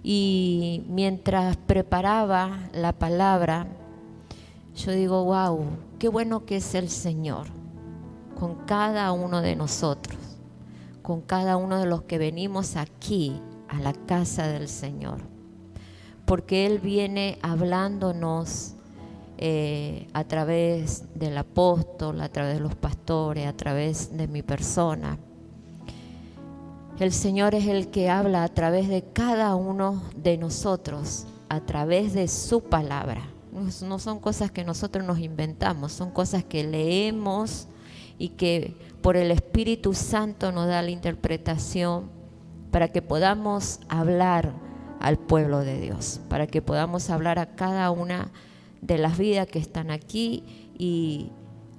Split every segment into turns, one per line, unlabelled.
Y mientras preparaba la palabra, yo digo, wow, qué bueno que es el Señor con cada uno de nosotros, con cada uno de los que venimos aquí a la casa del Señor, porque Él viene hablándonos a través del apóstol, a través de los pastores, a través de mi persona. El Señor es el que habla a través de cada uno de nosotros, a través de su palabra. No son cosas que nosotros nos inventamos, son cosas que leemos y que por el Espíritu Santo nos da la interpretación para que podamos hablar al pueblo de Dios, para que podamos hablar a cada una de las vidas que están aquí, y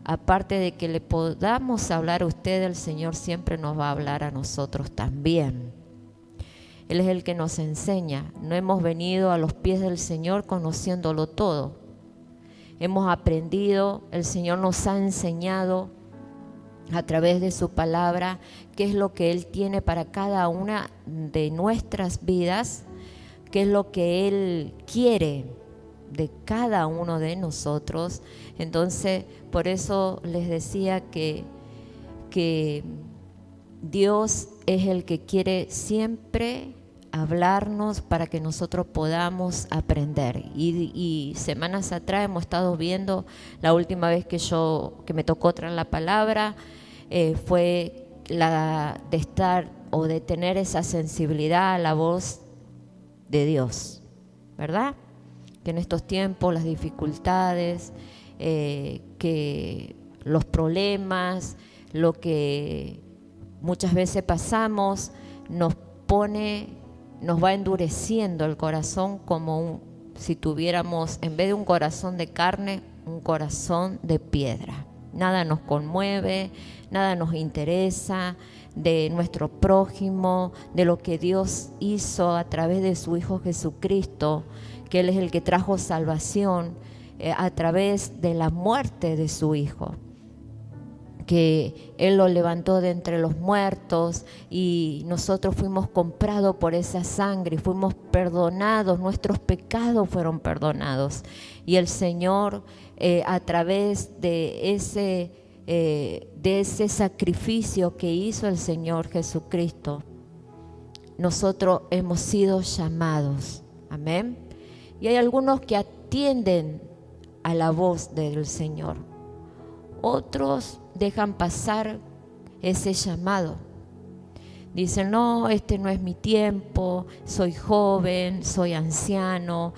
aparte de que le podamos hablar a usted, el Señor siempre nos va a hablar a nosotros también. Él es el que nos enseña. No hemos venido a los pies del Señor conociéndolo todo. Hemos aprendido, el Señor nos ha enseñado a través de su palabra qué es lo que Él tiene para cada una de nuestras vidas, qué es lo que Él quiere de cada uno de nosotros. Entonces, por eso les decía que Dios es el que quiere siempre hablarnos para que nosotros podamos aprender. Y semanas atrás hemos estado viendo, la última vez que me tocó traer la palabra, fue la de estar o de tener esa sensibilidad a la voz de Dios, ¿verdad? Que en estos tiempos las dificultades, que los problemas, lo que muchas veces pasamos, nos va endureciendo el corazón, como si tuviéramos, en vez de un corazón de carne, un corazón de piedra. Nada nos conmueve, nada nos interesa de nuestro prójimo, de lo que Dios hizo a través de su Hijo Jesucristo, que Él es el que trajo salvación a través de la muerte de su Hijo, que Él lo levantó de entre los muertos y nosotros fuimos comprados por esa sangre, fuimos perdonados, nuestros pecados fueron perdonados. Y el Señor, a través de ese sacrificio que hizo el Señor Jesucristo, nosotros hemos sido llamados. Amén. Y hay algunos que atienden a la voz del Señor. Otros dejan pasar ese llamado. Dicen, no, este no es mi tiempo, soy joven, soy anciano,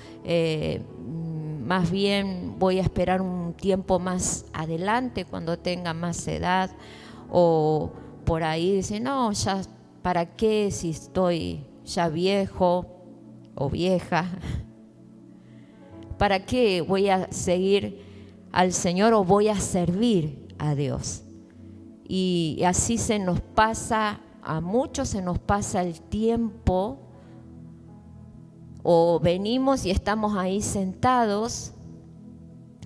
más bien voy a esperar un tiempo más adelante cuando tenga más edad. O por ahí dicen, no, ya, ¿para qué si estoy ya viejo o vieja? ¿Para qué voy a seguir al Señor o voy a servir a Dios? Y así se nos pasa, a muchos se nos pasa el tiempo, o venimos y estamos ahí sentados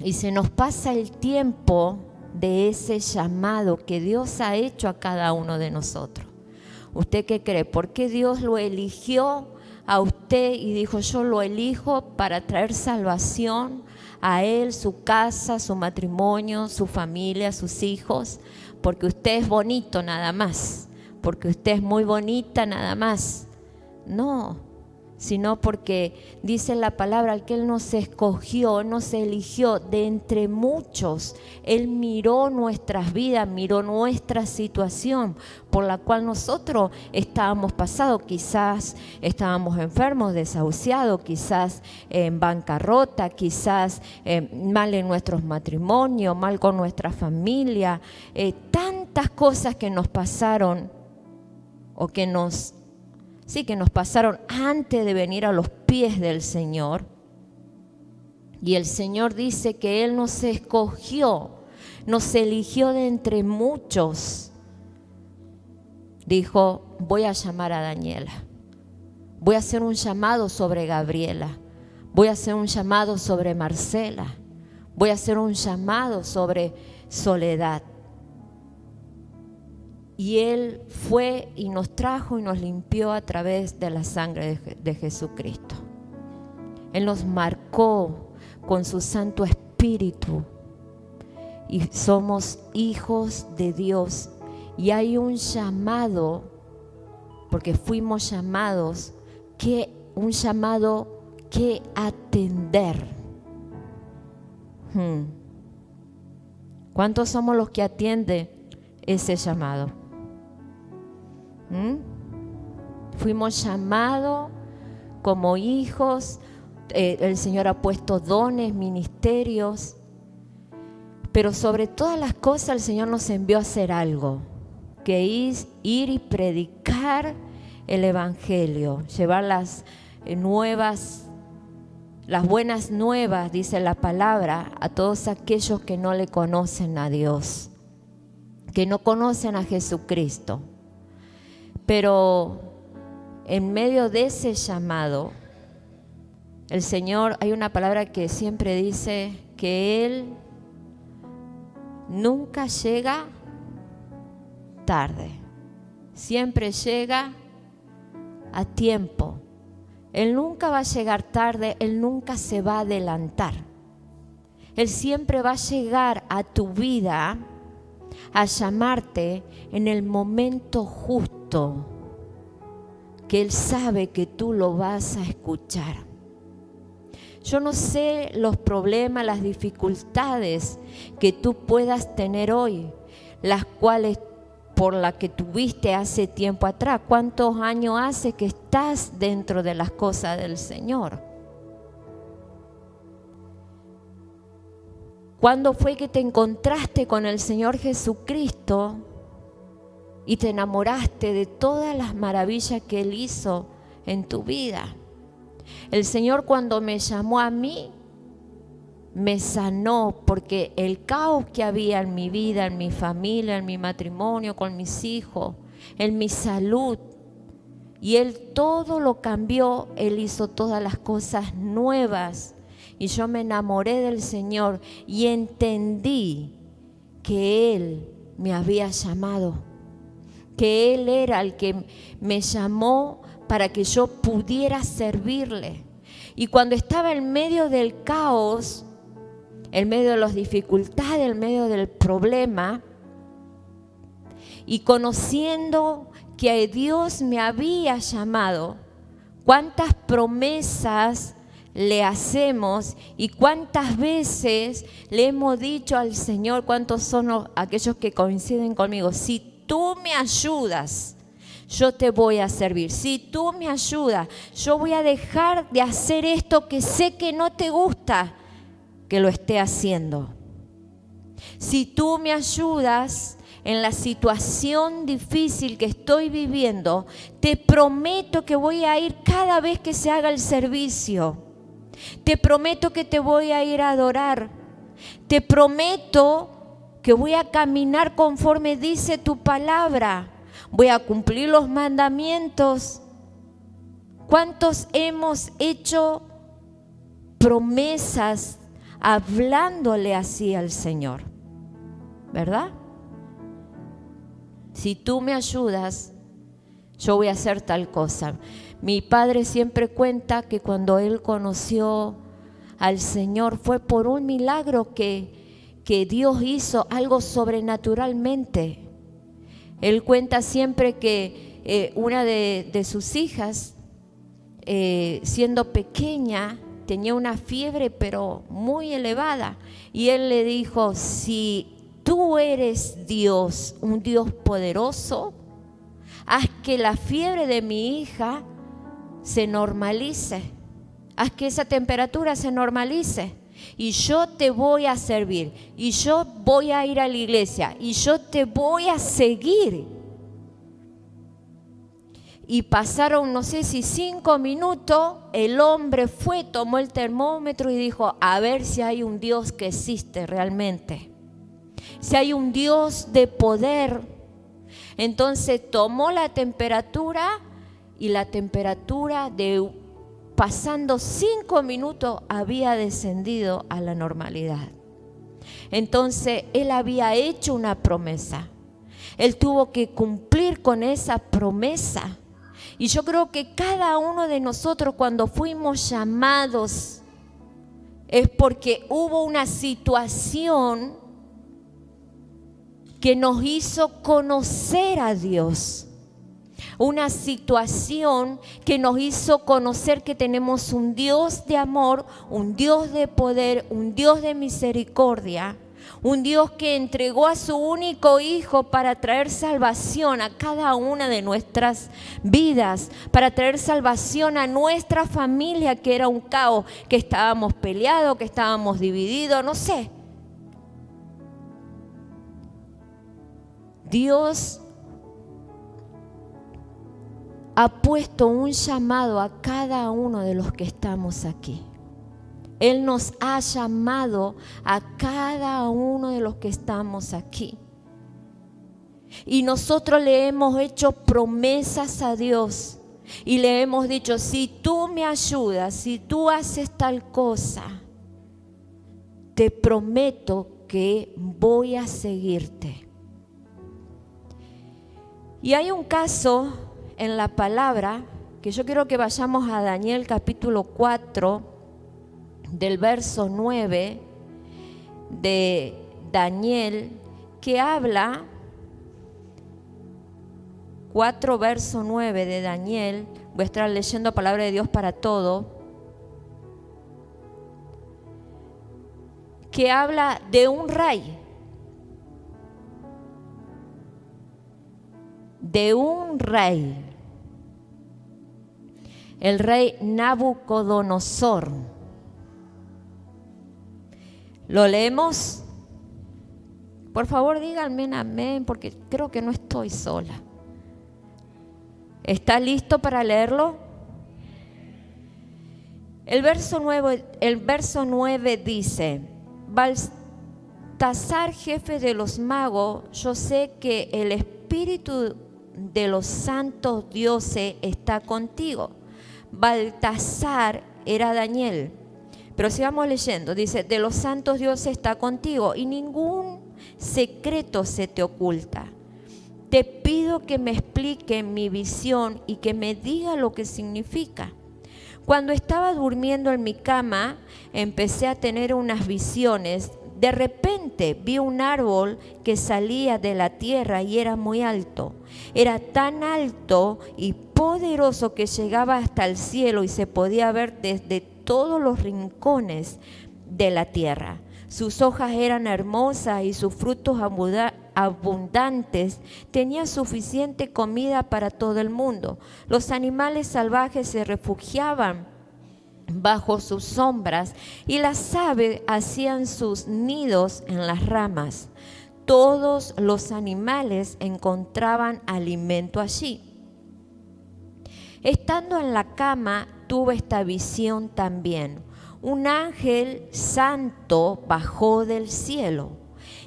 y se nos pasa el tiempo de ese llamado que Dios ha hecho a cada uno de nosotros. ¿Usted qué cree? ¿Por qué Dios lo eligió a usted y dijo, yo lo elijo para traer salvación a él, su casa, su matrimonio, su familia, sus hijos? Porque usted es bonito nada más, porque usted es muy bonita nada más. No, sino porque dice la palabra que Él nos escogió, nos eligió de entre muchos. Él miró nuestras vidas, miró nuestra situación por la cual nosotros estábamos pasados. Quizás estábamos enfermos, desahuciados, quizás en bancarrota, quizás mal en nuestros matrimonios, mal con nuestra familia. Tantas cosas que nos pasaron o que nos pasaron antes de venir a los pies del Señor. Y el Señor dice que Él nos escogió, nos eligió de entre muchos. Dijo, voy a llamar a Daniela, voy a hacer un llamado sobre Gabriela, voy a hacer un llamado sobre Marcela, voy a hacer un llamado sobre Soledad. Y Él fue y nos trajo y nos limpió a través de la sangre de Jesucristo. Él nos marcó con su Santo Espíritu y somos hijos de Dios. Y hay un llamado, porque fuimos llamados, un llamado que atender. ¿Cuántos somos los que atienden ese llamado? Fuimos llamados como hijos. El Señor ha puesto dones, ministerios, pero sobre todas las cosas el Señor nos envió a hacer algo, que es ir y predicar el Evangelio, llevar las buenas nuevas, dice la palabra, a todos aquellos que no le conocen a Dios, que no conocen a Jesucristo. Pero en medio de ese llamado, el Señor, hay una palabra que siempre dice que Él nunca llega tarde, siempre llega a tiempo. Él nunca va a llegar tarde, Él nunca se va a adelantar. Él siempre va a llegar a tu vida a llamarte en el momento justo, que Él sabe que tú lo vas a escuchar. Yo no sé los problemas, las dificultades que tú puedas tener hoy, las cuales por las que tuviste hace tiempo atrás. ¿Cuántos años hace que estás dentro de las cosas del Señor? ¿Cuándo fue que te encontraste con el Señor Jesucristo y te enamoraste de todas las maravillas que Él hizo en tu vida? El Señor, cuando me llamó a mí, me sanó, porque el caos que había en mi vida, en mi familia, en mi matrimonio, con mis hijos, en mi salud, y Él todo lo cambió. Él hizo todas las cosas nuevas, y yo me enamoré del Señor y entendí que Él me había llamado, que Él era el que me llamó para que yo pudiera servirle. Y cuando estaba en medio del caos, en medio de las dificultades, en medio del problema, y conociendo que Dios me había llamado, cuántas promesas le hacemos y cuántas veces le hemos dicho al Señor, cuántos son aquellos que coinciden conmigo: si tú me ayudas, yo te voy a servir. Si tú me ayudas, yo voy a dejar de hacer esto que sé que no te gusta que lo esté haciendo. Si tú me ayudas en la situación difícil que estoy viviendo, te prometo que voy a ir cada vez que se haga el servicio. Te prometo que te voy a ir a adorar. Te prometo que voy a caminar conforme dice tu palabra. Voy a cumplir los mandamientos. ¿Cuántos hemos hecho promesas hablándole así al Señor? ¿Verdad? Si tú me ayudas, yo voy a hacer tal cosa. Mi padre siempre cuenta que cuando él conoció al Señor fue por un milagro que Dios hizo, algo sobrenaturalmente. Él cuenta siempre que una de sus hijas, siendo pequeña, tenía una fiebre pero muy elevada, y él le dijo: si tú eres Dios, un Dios poderoso, haz que la fiebre de mi hija se normalice, haz que esa temperatura se normalice, y yo te voy a servir, y yo voy a ir a la iglesia, y yo te voy a seguir. Y pasaron, no sé si 5 minutos, el hombre fue, tomó el termómetro y dijo: a ver si hay un Dios que existe realmente, si hay un Dios de poder. Entonces tomó la temperatura, y la temperatura pasando 5 minutos había descendido a la normalidad. Entonces él había hecho una promesa. Él tuvo que cumplir con esa promesa. Y yo creo que cada uno de nosotros, cuando fuimos llamados, es porque hubo una situación que nos hizo conocer a Dios. Una situación que nos hizo conocer que tenemos un Dios de amor, un Dios de poder, un Dios de misericordia, un Dios que entregó a su único Hijo para traer salvación a cada una de nuestras vidas, para traer salvación a nuestra familia, que era un caos, que estábamos peleados, que estábamos divididos, no sé. Dios ha puesto un llamado a cada uno de los que estamos aquí. Él nos ha llamado a cada uno de los que estamos aquí. Y nosotros le hemos hecho promesas a Dios. Y le hemos dicho, si tú me ayudas, si tú haces tal cosa, te prometo que voy a seguirte. Y hay un caso en la palabra que yo quiero que vayamos a Daniel capítulo 4, del verso 9 de Daniel, que habla, 4 verso 9 de Daniel. Voy a estar leyendo palabra de Dios para todo, que habla de un rey, el rey Nabucodonosor. ¿Lo leemos? Por favor, díganme amén, porque creo que no estoy sola. ¿Está listo para leerlo? El verso 9 dice: Baltasar, jefe de los magos, yo sé que el espíritu de los santos dioses está contigo. Baltasar era Daniel. Pero sigamos leyendo, dice, de los santos dioses está contigo y ningún secreto se te oculta. Te pido que me explique mi visión y que me diga lo que significa. Cuando estaba durmiendo en mi cama, empecé a tener unas visiones. De repente vi un árbol que salía de la tierra y era muy alto. Era tan alto y poderoso que llegaba hasta el cielo y se podía ver desde todos los rincones de la tierra. Sus hojas eran hermosas y sus frutos abundantes. Tenía suficiente comida para todo el mundo. Los animales salvajes se refugiaban bajo sus sombras y las aves hacían sus nidos en las ramas. Todos los animales encontraban alimento allí. Estando en la cama, tuve esta visión también. Un ángel santo bajó del cielo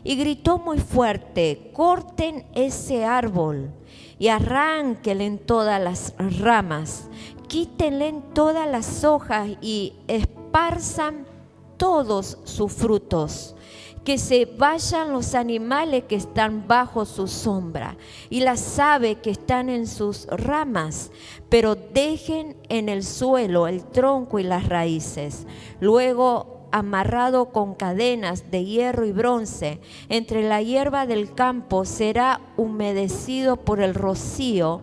y gritó muy fuerte: corten ese árbol y arránquenle en todas las ramas, quítenle en todas las hojas y esparzan todos sus frutos. Que se vayan los animales que están bajo su sombra y las aves que están en sus ramas, pero dejen en el suelo el tronco y las raíces. Luego, amarrado con cadenas de hierro y bronce, entre la hierba del campo será humedecido por el rocío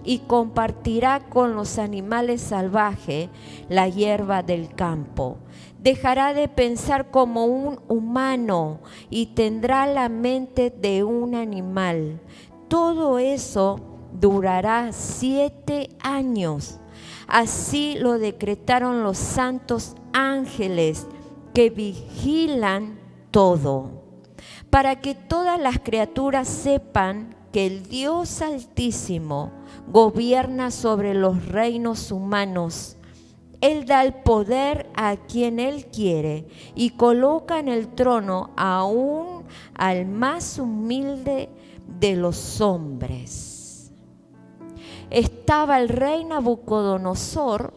y compartirá con los animales salvajes la hierba del campo. Dejará de pensar como un humano y tendrá la mente de un animal. Todo eso durará 7 años. Así lo decretaron los santos ángeles que vigilan todo, para que todas las criaturas sepan que el Dios Altísimo gobierna sobre los reinos humanos. Él da el poder a quien Él quiere y coloca en el trono aún al más humilde de los hombres. Estaba el rey Nabucodonosor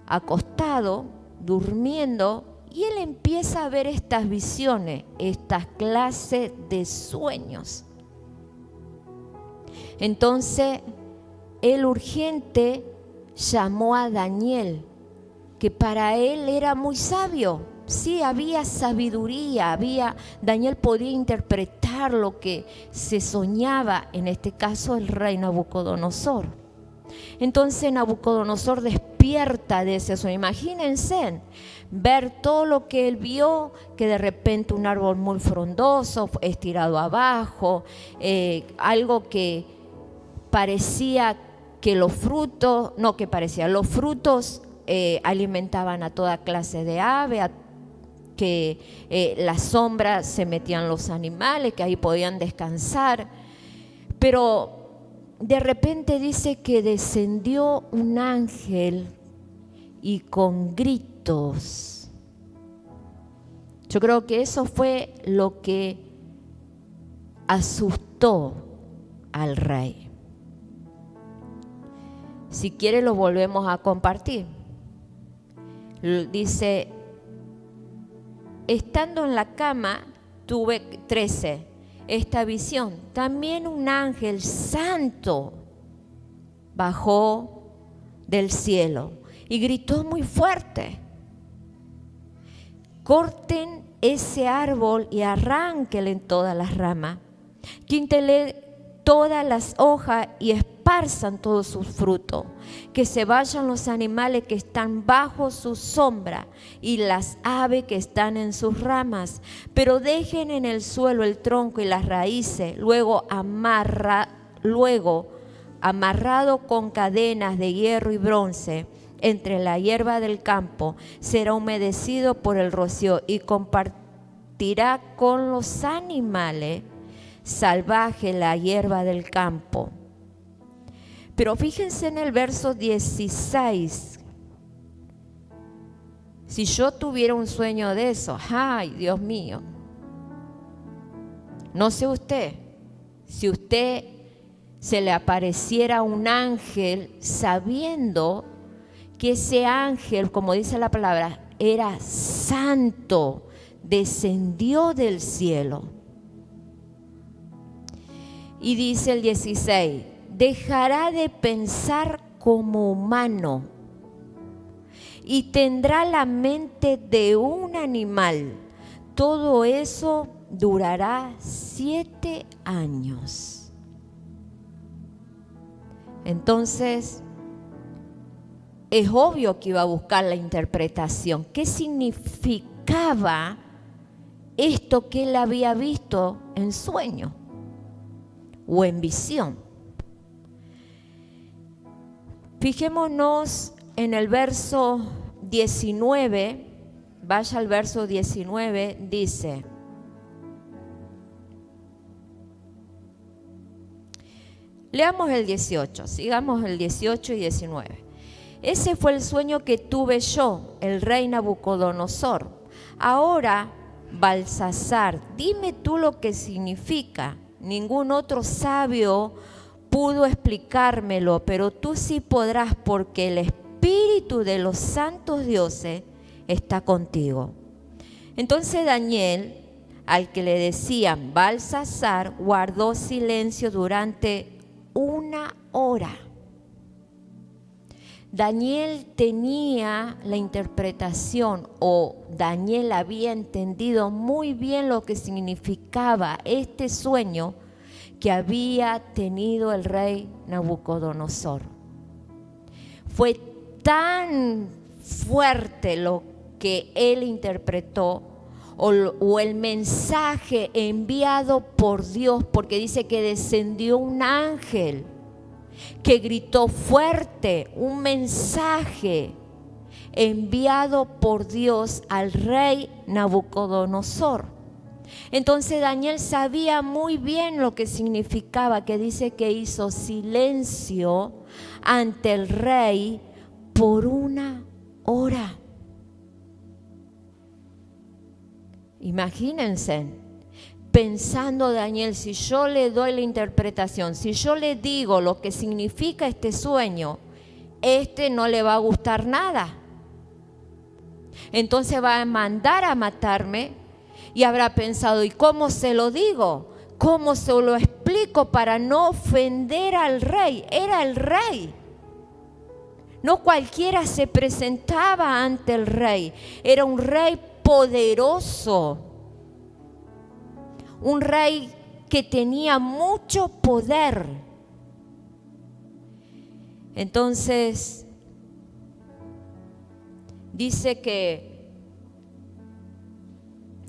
acostado, durmiendo, y él empieza a ver estas visiones, estas clases de sueños. Entonces, él urgente llamó a Daniel, que para él era muy sabio. Sí, había sabiduría, Daniel podía interpretar lo que se soñaba, en este caso el rey Nabucodonosor. Entonces Nabucodonosor despierta de ese sueño. Imagínense ver todo lo que él vio, que de repente un árbol muy frondoso estirado abajo, algo que parecía que los frutos alimentaban a toda clase de ave, que las sombras se metían los animales, que ahí podían descansar. Pero de repente dice que descendió un ángel y con gritos. Yo creo que eso fue lo que asustó al rey. Si quiere lo volvemos a compartir. Dice: estando en la cama tuve 13 esta visión. También un ángel santo bajó del cielo y gritó muy fuerte: corten ese árbol y arránquenle en todas las ramas, quíntenle todas las hojas y esparzan todos sus frutos, que se vayan los animales que están bajo su sombra y las aves que están en sus ramas, pero dejen en el suelo el tronco y las raíces, luego amarrado con cadenas de hierro y bronce entre la hierba del campo, será humedecido por el rocío y compartirá con los animales salvaje la hierba del campo. Pero fíjense en el verso 16. Si yo tuviera un sueño de eso, ay, Dios mío. No sé usted, si usted se le apareciera un ángel sabiendo que ese ángel, como dice la palabra, era santo, descendió del cielo. Y dice el 16, dejará de pensar como humano y tendrá la mente de un animal. Todo eso durará 7 años. Entonces, es obvio que iba a buscar la interpretación. ¿Qué significaba esto que él había visto en sueño o en visión? Fijémonos en el verso 19, vaya al verso 19, dice: leamos el 18, sigamos el 18 y 19. Ese fue el sueño que tuve yo, el rey Nabucodonosor. Ahora, Balsasar, dime tú lo que significa. Ningún otro sabio pudo explicármelo, pero tú sí podrás, porque el espíritu de los santos dioses está contigo. Entonces Daniel, al que le decían Balsasar, guardó silencio durante 1 hora. Daniel tenía la interpretación, o Daniel había entendido muy bien lo que significaba este sueño que había tenido el rey Nabucodonosor. Fue tan fuerte lo que él interpretó, o el mensaje enviado por Dios, porque dice que descendió un ángel que gritó fuerte, un mensaje enviado por Dios al rey Nabucodonosor. Entonces Daniel sabía muy bien lo que significaba, que dice que hizo silencio ante el rey por 1 hora. Imagínense, pensando Daniel, si yo le doy la interpretación, si yo le digo lo que significa este sueño, no le va a gustar nada. Entonces va a mandar a matarme y habrá pensado, ¿y cómo se lo digo? ¿Cómo se lo explico para no ofender al rey? Era el rey. No cualquiera se presentaba ante el rey. Era un rey poderoso. Un rey que tenía mucho poder. Entonces, dice que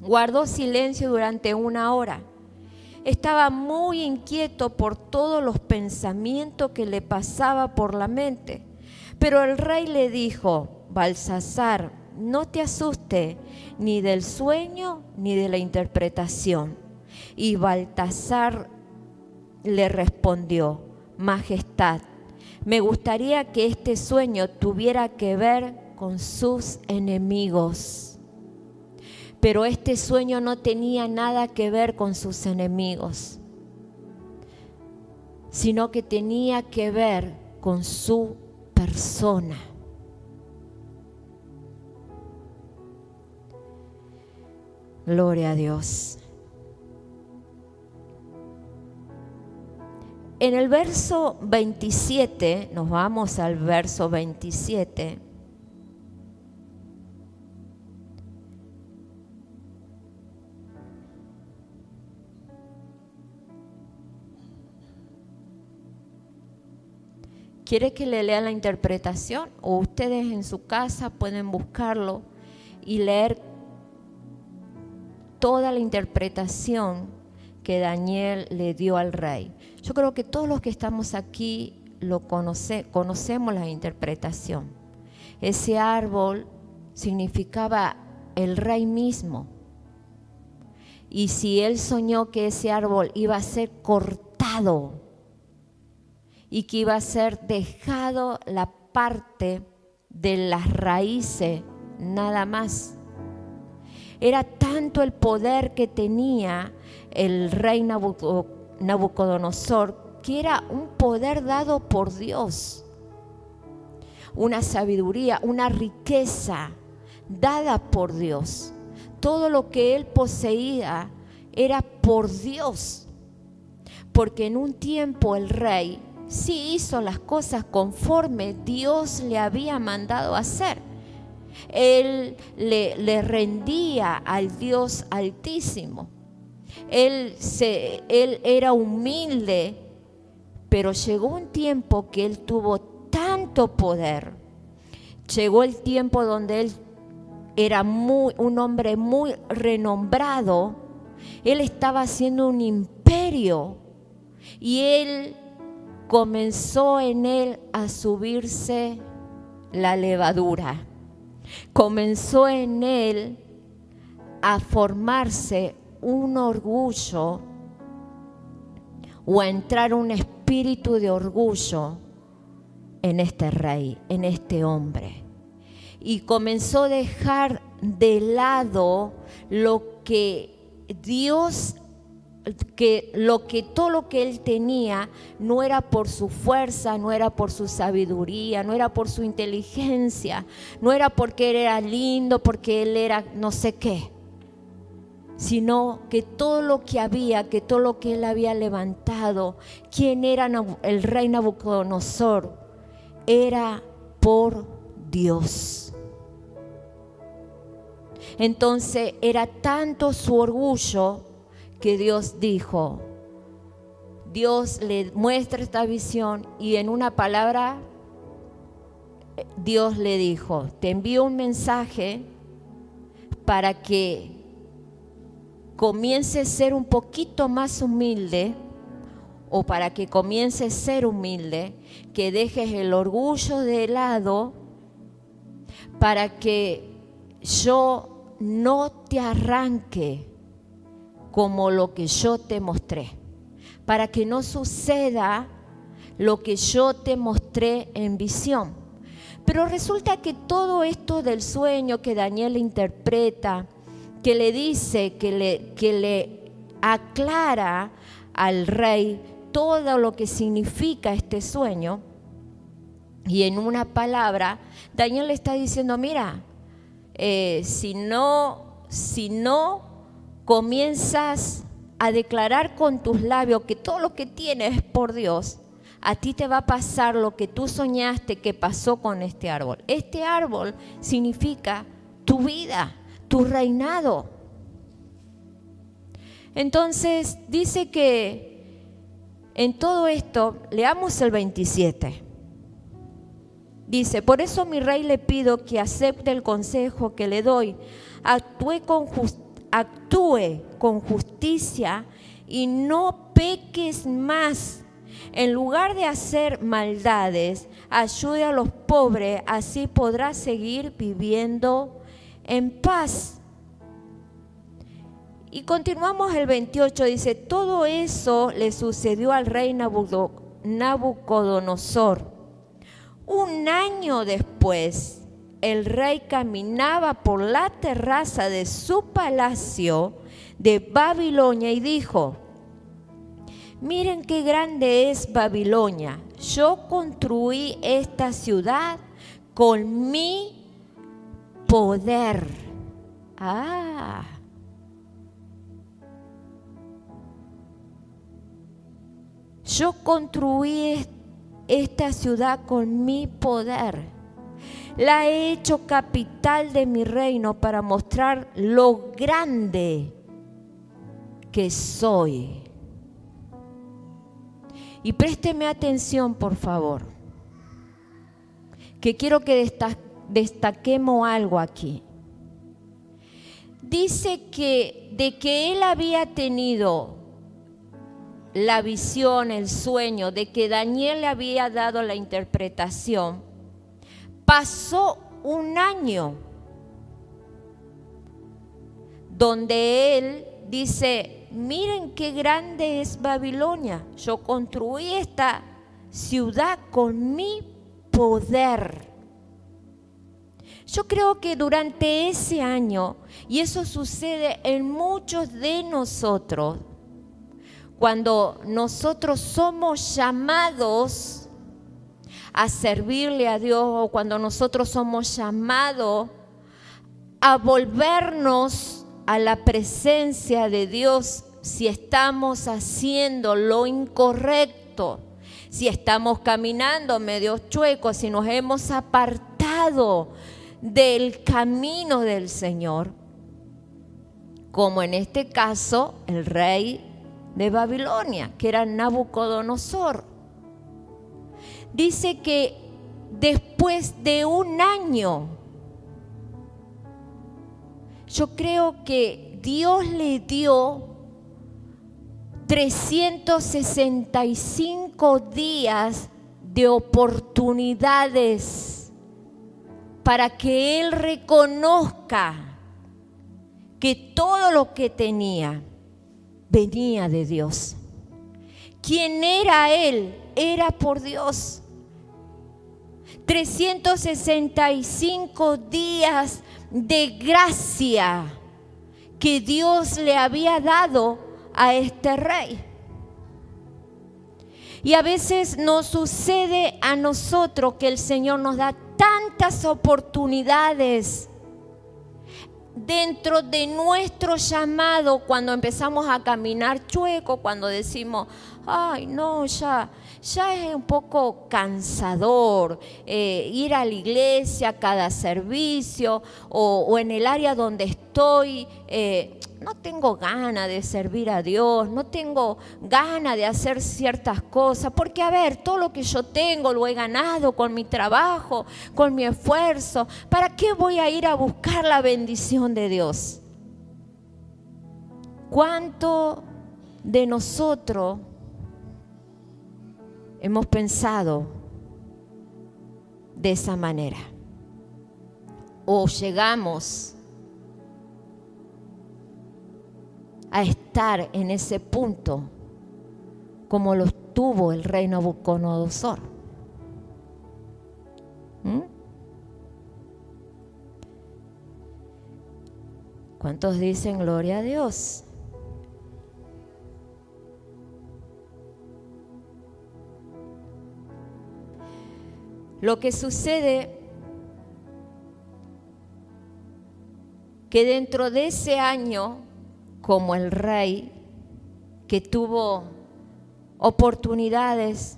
guardó silencio durante 1 hora. Estaba muy inquieto por todos los pensamientos que le pasaba por la mente. Pero el rey le dijo: Baltasar, no te asustes ni del sueño ni de la interpretación. Y Baltasar le respondió: Majestad, me gustaría que este sueño tuviera que ver con sus enemigos. Pero este sueño no tenía nada que ver con sus enemigos, sino que tenía que ver con su persona. Gloria a Dios. En el verso 27, nos vamos al verso 27. ¿Quiere que le lea la interpretación? O ustedes en su casa pueden buscarlo y leer toda la interpretación que Daniel le dio al rey. Yo creo que todos los que estamos aquí conocemos la interpretación. Ese árbol significaba el rey mismo. Y si él soñó que ese árbol iba a ser cortado y que iba a ser dejado la parte de las raíces nada más. Era tanto el poder que tenía el rey Nabucodonosor, que era un poder dado por Dios, una sabiduría, una riqueza dada por Dios. Todo lo que él poseía era por Dios, porque en un tiempo el rey sí hizo las cosas conforme Dios le había mandado hacer. Él le rendía al Dios Altísimo. Él era humilde, pero llegó un tiempo que él tuvo tanto poder. Llegó el tiempo donde él era un hombre muy renombrado. Él estaba haciendo un imperio y él comenzó en él a subirse la levadura. Comenzó en él a formarse un orgullo o a entrar un espíritu de orgullo en este rey, en este hombre. Y comenzó a dejar de lado lo que Dios, todo lo que él tenía no era por su fuerza, no era por su sabiduría, no era por su inteligencia, no era porque él era lindo, porque él era no sé qué, sino que todo lo que había, que todo lo que él había levantado, quién era el rey Nabucodonosor, era por Dios. Entonces era tanto su orgullo que Dios dijo, Dios le muestra esta visión y en una palabra Dios le dijo, te envío un mensaje para que comiences a ser un poquito más humilde, o para que comiences a ser humilde, que dejes el orgullo de lado, para que yo no te arranque como lo que yo te mostré, para que no suceda lo que yo te mostré en visión. Pero resulta que todo esto del sueño que Daniel interpreta, que le dice, que le aclara al rey todo lo que significa este sueño, y en una palabra Daniel le está diciendo, mira, si no comienzas a declarar con tus labios que todo lo que tienes es por Dios, a ti te va a pasar lo que tú soñaste que pasó con este árbol. Este árbol significa tu vida, tu reinado. Entonces dice que en todo esto, leamos el 27. Dice, por eso mi rey le pido que acepte el consejo que le doy, actúe con justicia y no peques más. En lugar de hacer maldades, ayude a los pobres, así podrá seguir viviendo en paz. Y continuamos el 28, dice, todo eso le sucedió al rey Nabucodonosor. Un año después, el rey caminaba por la terraza de su palacio de Babilonia y dijo, miren qué grande es Babilonia. Yo construí esta ciudad con mi poder. Yo construí esta ciudad con mi poder. La he hecho capital de mi reino para mostrar lo grande que soy. Y présteme atención, por favor, que quiero que destaquemos algo aquí. Dice que de que él había tenido la visión, el sueño, de que Daniel le había dado la interpretación, pasó un año donde él dice, miren qué grande es Babilonia, yo construí esta ciudad con mi poder. Yo creo que durante ese año, y eso sucede en muchos de nosotros, cuando nosotros somos llamados a servirle a Dios, o cuando nosotros somos llamados a volvernos a la presencia de Dios, si estamos haciendo lo incorrecto, si estamos caminando medio chuecos, si nos hemos apartado del camino del Señor, como en este caso el rey de Babilonia, que era Nabucodonosor. Dice que después de un año, yo creo que Dios le dio 365 días de oportunidades para que él reconozca que todo lo que tenía venía de Dios. ¿Quién era él? Era por Dios. 365 días de gracia que Dios le había dado a este rey. Y a veces nos sucede a nosotros que el Señor nos da tantas oportunidades dentro de nuestro llamado, cuando empezamos a caminar chueco, cuando decimos, ay no, ya es un poco cansador ir a la iglesia cada servicio, o en el área donde estoy, no tengo ganas de servir a Dios, no tengo ganas de hacer ciertas cosas, porque a ver, todo lo que yo tengo lo he ganado con mi trabajo, con mi esfuerzo. ¿Para qué voy a ir a buscar la bendición de Dios? ¿Cuánto de nosotros hemos pensado de esa manera? ¿O llegamos a estar en ese punto como lo tuvo el rey Nabucodonosor? ¿Cuántos dicen gloria a Dios? Lo que sucede que dentro de ese año, como el rey que tuvo oportunidades,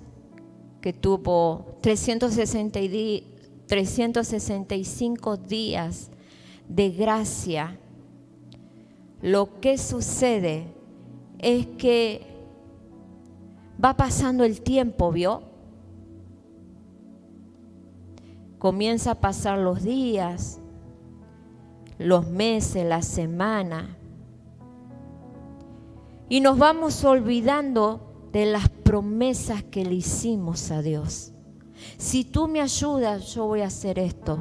que tuvo 365 días de gracia, lo que sucede es que va pasando el tiempo, ¿vio? Comienza a pasar los días, los meses, la semana, y nos vamos olvidando de las promesas que le hicimos a Dios. Si tú me ayudas, yo voy a hacer esto.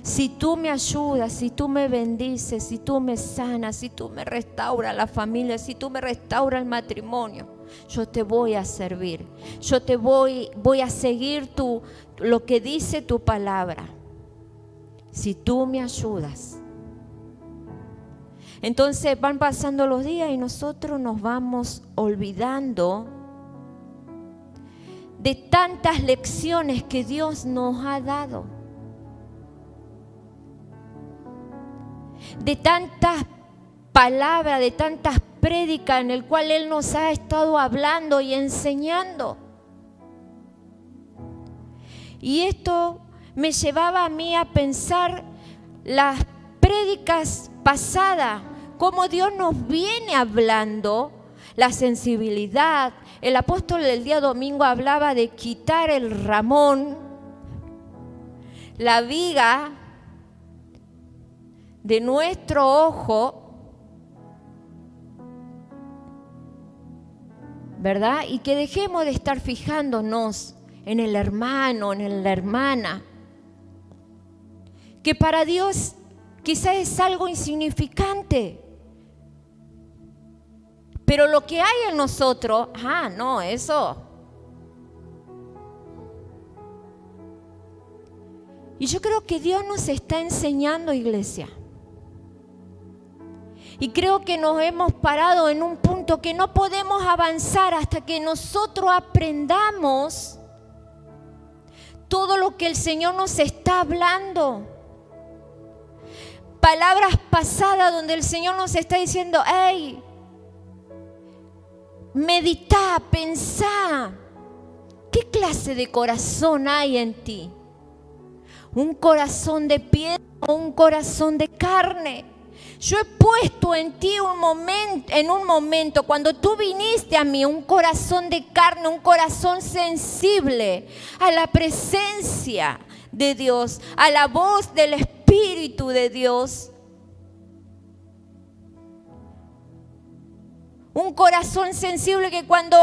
Si tú me ayudas, si tú me bendices, si tú me sanas, si tú me restauras la familia, si tú me restauras el matrimonio, yo te voy a servir. Yo te voy a seguir lo que dice tu palabra. Si tú me ayudas. Entonces van pasando los días y nosotros nos vamos olvidando de tantas lecciones que Dios nos ha dado, de tantas palabras, de tantas prédicas en el cual Él nos ha estado hablando y enseñando. Y esto me llevaba a mí a pensar las prédicas pasadas, cómo Dios nos viene hablando, la sensibilidad. El apóstol el día domingo hablaba de quitar el ramón, la viga de nuestro ojo, ¿verdad? Y que dejemos de estar fijándonos en el hermano, en la hermana, que para Dios quizás es algo insignificante, pero lo que hay en nosotros, no, eso. Y yo creo que Dios nos está enseñando, iglesia. Y creo que nos hemos parado en un punto que no podemos avanzar hasta que nosotros aprendamos todo lo que el Señor nos está hablando. Palabras pasadas donde el Señor nos está diciendo, hey, medita, pensá, ¿qué clase de corazón hay en ti? ¿Un corazón de piedra o un corazón de carne? Yo he puesto en ti en un momento, cuando tú viniste a mí, un corazón de carne, un corazón sensible a la presencia de Dios, a la voz del Espíritu de Dios. Un corazón sensible que cuando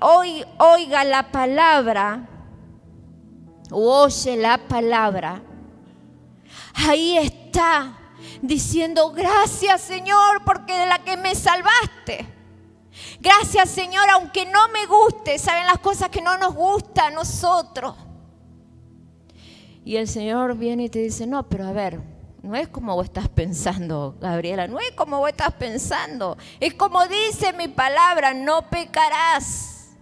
oiga la palabra o oye la palabra, ahí está diciendo, gracias Señor, porque de la que me salvaste. Gracias Señor, aunque no me guste, saben las cosas que no nos gustan a nosotros. Y el Señor viene y te dice, no, pero a ver, no es como vos estás pensando, Gabriela, no es como vos estás pensando. Es como dice mi palabra, no pecarás.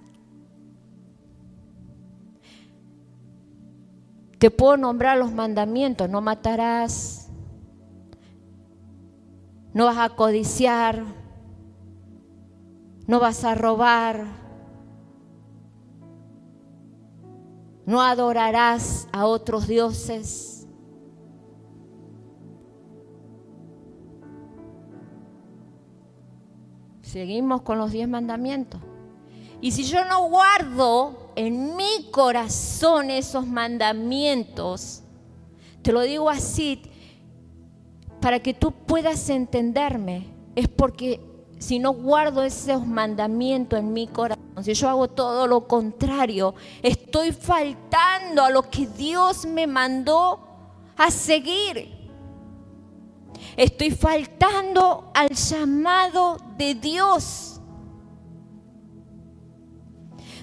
Te puedo nombrar los mandamientos, no matarás, no vas a codiciar, no vas a robar, no adorarás a otros dioses. Seguimos con los 10 mandamientos. Y si yo no guardo en mi corazón esos mandamientos, te lo digo así, para que tú puedas entenderme, es porque si no guardo esos mandamientos en mi corazón, si yo hago todo lo contrario, estoy faltando a lo que Dios me mandó a seguir. Estoy faltando al llamado de Dios,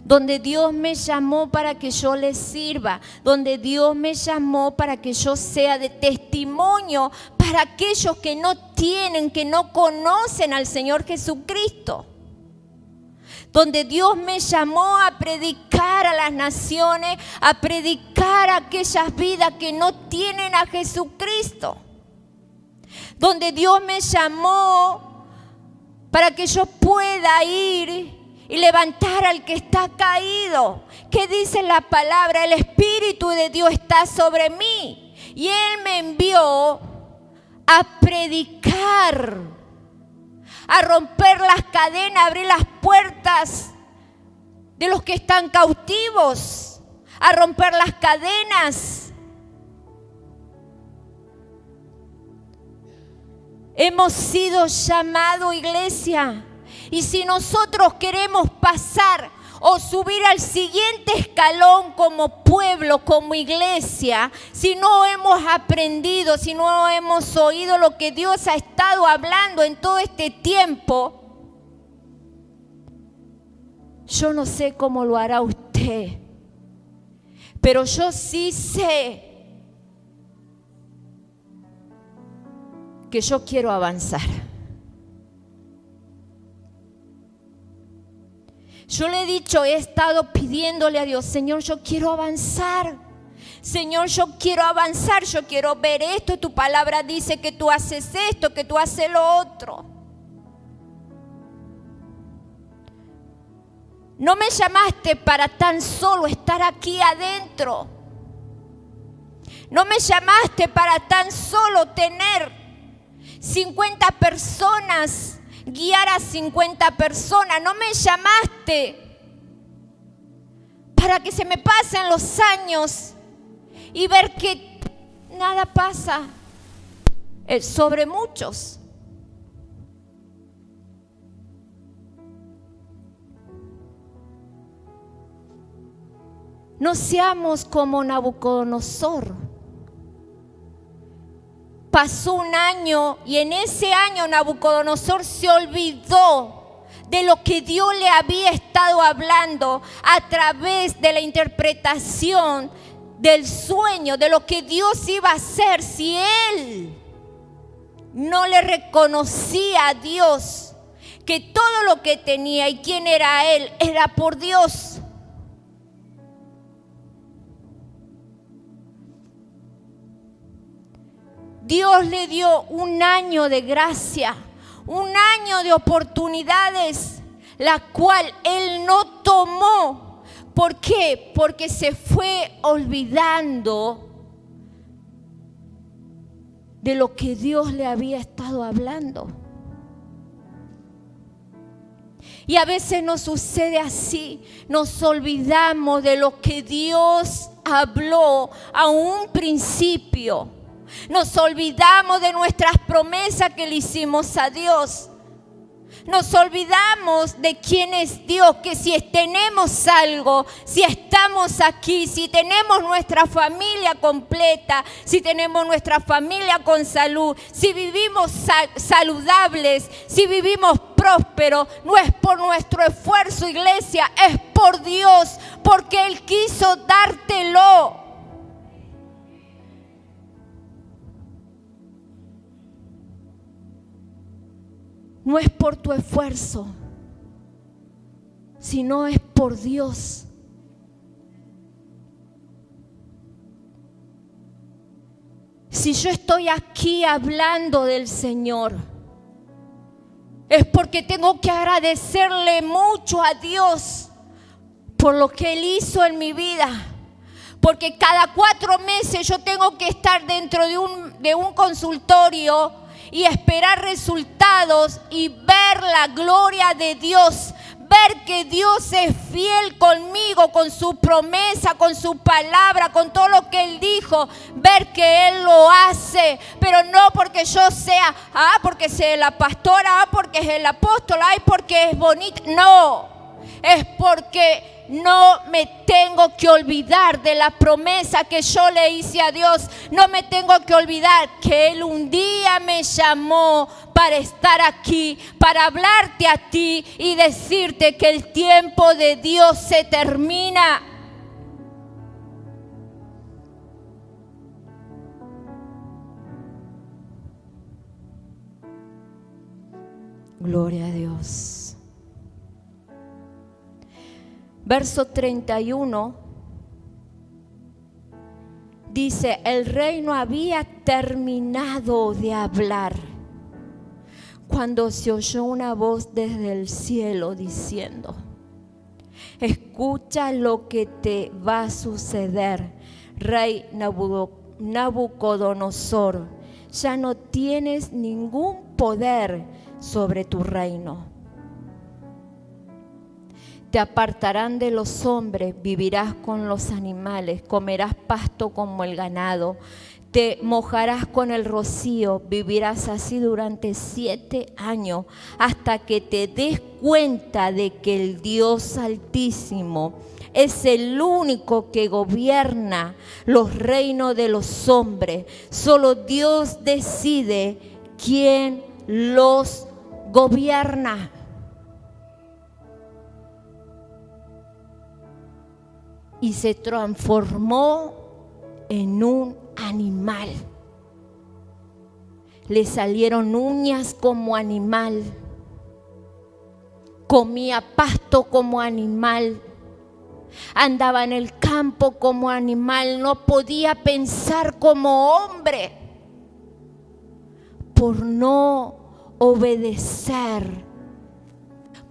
donde Dios me llamó para que yo le sirva, donde Dios me llamó para que yo sea de testimonio para aquellos que no tienen, que no conocen al Señor Jesucristo. Donde Dios me llamó a predicar a las naciones, a predicar a aquellas vidas que no tienen a Jesucristo. Donde Dios me llamó para que yo pueda ir y levantar al que está caído. ¿Qué dice la palabra? El Espíritu de Dios está sobre mí y Él me envió a predicar, a romper las cadenas, a abrir las puertas de los que están cautivos, a romper las cadenas. Hemos sido llamados, iglesia, y si nosotros queremos pasar o subir al siguiente escalón como pueblo, como iglesia, si no hemos aprendido, si no hemos oído lo que Dios ha estado hablando en todo este tiempo, yo no sé cómo lo hará usted, pero yo sí sé que yo quiero avanzar. Yo le he dicho, he estado pidiéndole a Dios, Señor, yo quiero avanzar. Señor, yo quiero avanzar, yo quiero ver esto. Tu palabra dice que tú haces esto, que tú haces lo otro. No me llamaste para tan solo estar aquí adentro. No me llamaste para tan solo tener 50 personas, guiar a 50 personas. No me llamaste para que se me pasen los años y ver que nada pasa sobre muchos. No seamos como Nabucodonosor. Pasó un año y en ese año Nabucodonosor se olvidó de lo que Dios le había estado hablando a través de la interpretación del sueño, de lo que Dios iba a hacer si él no le reconocía a Dios, que todo lo que tenía y quién era él era por Dios. Dios le dio un año de gracia, un año de oportunidades, la cual él no tomó. ¿Por qué? Porque se fue olvidando de lo que Dios le había estado hablando. Y a veces nos sucede así, nos olvidamos de lo que Dios habló a un principio. Nos olvidamos de nuestras promesas que le hicimos a Dios. Nos olvidamos de quién es Dios, que si tenemos algo, si estamos aquí, si tenemos nuestra familia completa, si tenemos nuestra familia con salud, si vivimos saludables, si vivimos prósperos, no es por nuestro esfuerzo, iglesia, es por Dios, porque Él quiso dártelo. No es por tu esfuerzo, sino es por Dios. Si yo estoy aquí hablando del Señor, es porque tengo que agradecerle mucho a Dios por lo que Él hizo en mi vida. Porque cada 4 meses yo tengo que estar dentro de un consultorio y esperar resultados y ver la gloria de Dios, ver que Dios es fiel conmigo, con su promesa, con su palabra, con todo lo que Él dijo, ver que Él lo hace, pero no porque yo sea, porque sea la pastora, porque es el apóstol, porque es bonita, no, es porque no me tengo que olvidar de la promesa que yo le hice a Dios. No me tengo que olvidar que Él un día me llamó para estar aquí, para hablarte a ti y decirte que el tiempo de Dios se termina. Gloria a Dios. Verso 31 dice, el rey no había terminado de hablar cuando se oyó una voz desde el cielo diciendo: escucha lo que te va a suceder, rey Nabucodonosor. Ya no tienes ningún poder sobre tu reino. Te apartarán de los hombres, vivirás con los animales, comerás pasto como el ganado, te mojarás con el rocío, vivirás así durante 7 años, hasta que te des cuenta de que el Dios Altísimo es el único que gobierna los reinos de los hombres. Solo Dios decide quién los gobierna. Y se transformó en un animal. Le salieron uñas como animal. Comía pasto como animal. Andaba en el campo como animal. No podía pensar como hombre. Por no obedecer,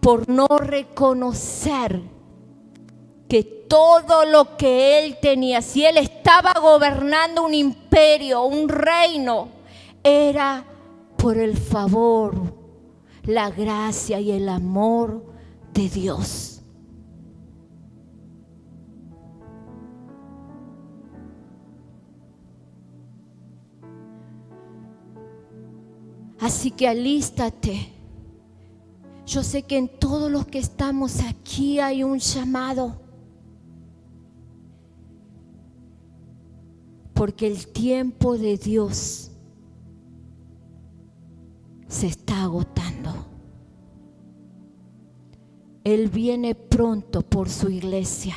por no reconocer que todo lo que él tenía, si él estaba gobernando un imperio, un reino, era por el favor, la gracia y el amor de Dios. Así que alístate. Yo sé que en todos los que estamos aquí hay un llamado. Porque el tiempo de Dios se está agotando. Él viene pronto por su iglesia.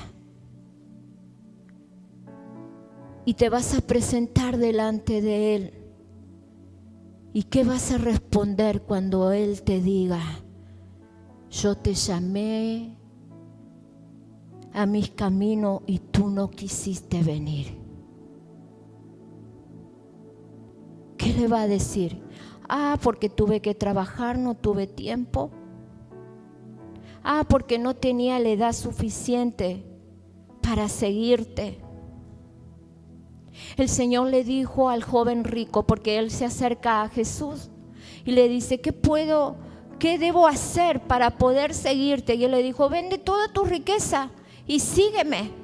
Y te vas a presentar delante de Él. ¿Y qué vas a responder cuando Él te diga: yo te llamé a mis caminos y tú no quisiste venir? ¿Qué le va a decir? Porque tuve que trabajar, no tuve tiempo. Porque no tenía la edad suficiente para seguirte. El Señor le dijo al joven rico, porque él se acerca a Jesús y le dice: ¿qué debo hacer para poder seguirte? Y él le dijo: vende toda tu riqueza y sígueme.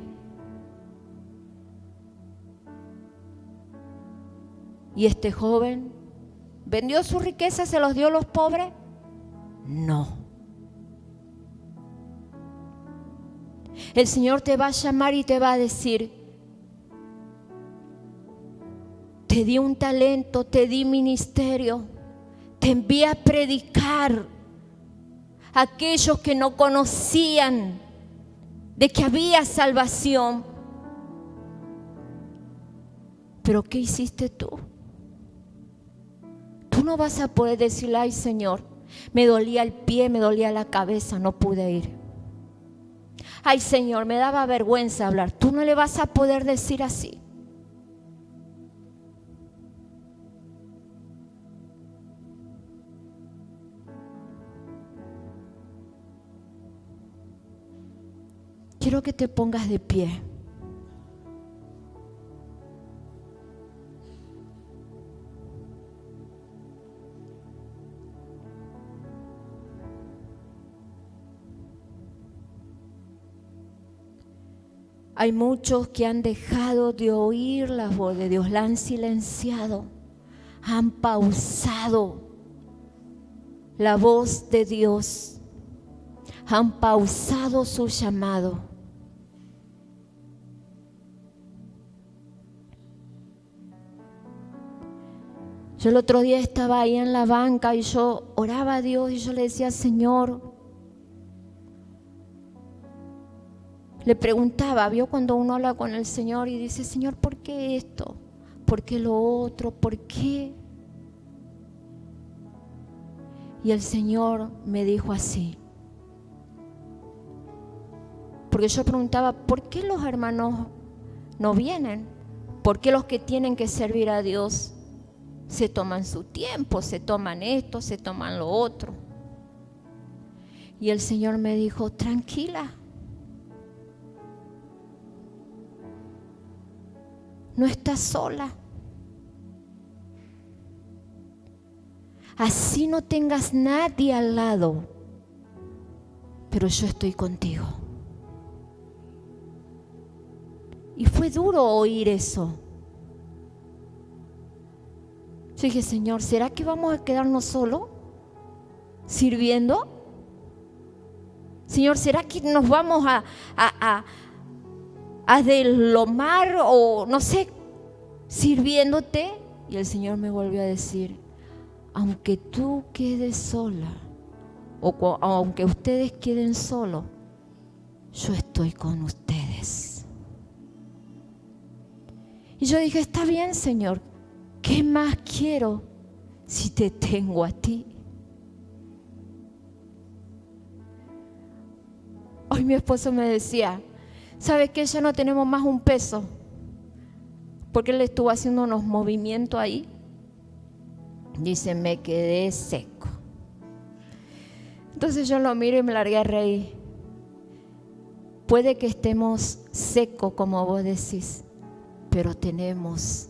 ¿Y este joven vendió su riqueza, se los dio a los pobres? No. El Señor te va a llamar y te va a decir: te di un talento, te di ministerio, te envié a predicar a aquellos que no conocían de que había salvación. ¿Pero qué hiciste tú? Tú no vas a poder decirle: ay, Señor, me dolía el pie, me dolía la cabeza, no pude ir. Ay, Señor, me daba vergüenza hablar. Tú no le vas a poder decir así. Quiero que te pongas de pie. Hay muchos que han dejado de oír la voz de Dios, la han silenciado, han pausado la voz de Dios, han pausado su llamado. Yo el otro día estaba ahí en la banca y yo oraba a Dios y yo le decía: Señor, le preguntaba, ¿vio cuando uno habla con el Señor y dice: Señor, ¿por qué esto? ¿Por qué lo otro? ¿Por qué? Y el Señor me dijo así, porque yo preguntaba: ¿por qué los hermanos no vienen? ¿Por qué los que tienen que servir a Dios se toman su tiempo, se toman esto, se toman lo otro. Y el Señor me dijo, tranquila, no estás sola. Así no tengas nadie al lado, pero yo estoy contigo. Y fue duro oír eso. Yo dije, Señor, ¿será que vamos a quedarnos solos sirviendo? Señor, ¿será que nos vamos a deslomar o no sé, sirviéndote? Y el Señor me volvió a decir, aunque tú quedes sola o aunque ustedes queden solos, yo estoy con ustedes. Y yo dije, está bien, Señor, ¿qué más quiero si te tengo a ti? Hoy mi esposo me decía, ¿sabes qué? Ya no tenemos más un peso, porque él estuvo haciendo unos movimientos ahí. Dice, me quedé seco. Entonces yo lo miro y me largué a reír. Puede que estemos secos, como vos decís, pero tenemos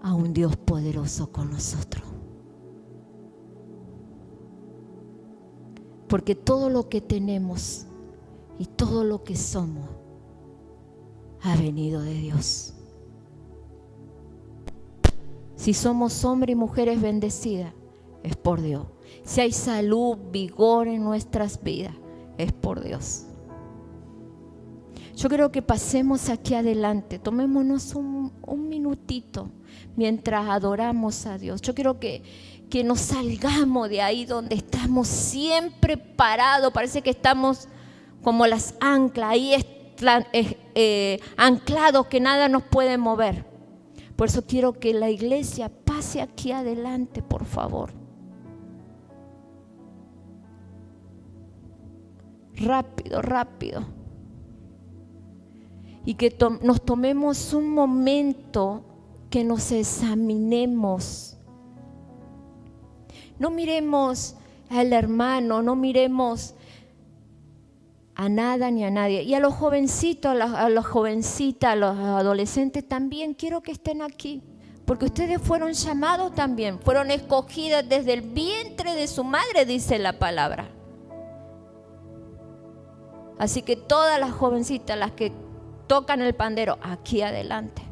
a un Dios poderoso con nosotros. Porque todo lo que tenemos y todo lo que somos ha venido de Dios. Si somos hombres y mujeres bendecidas, es por Dios. Si hay salud, vigor en nuestras vidas, es por Dios. Yo creo que pasemos aquí adelante, tomémonos un minutito mientras adoramos a Dios. Yo creo que nos salgamos de ahí donde estamos siempre parados, parece que estamos como las anclas, ahí anclados, que nada nos puede mover. Por eso quiero que la iglesia pase aquí adelante, por favor. Rápido, rápido. Y que nos tomemos un momento, que nos examinemos. No miremos al hermano, no miremos a nada ni a nadie. Y a los jovencitos, a las jovencitas, a los adolescentes también quiero que estén aquí, porque ustedes fueron llamados también, fueron escogidas desde el vientre de su madre, dice la palabra. Así que todas las jovencitas, las que tocan el pandero, aquí adelante.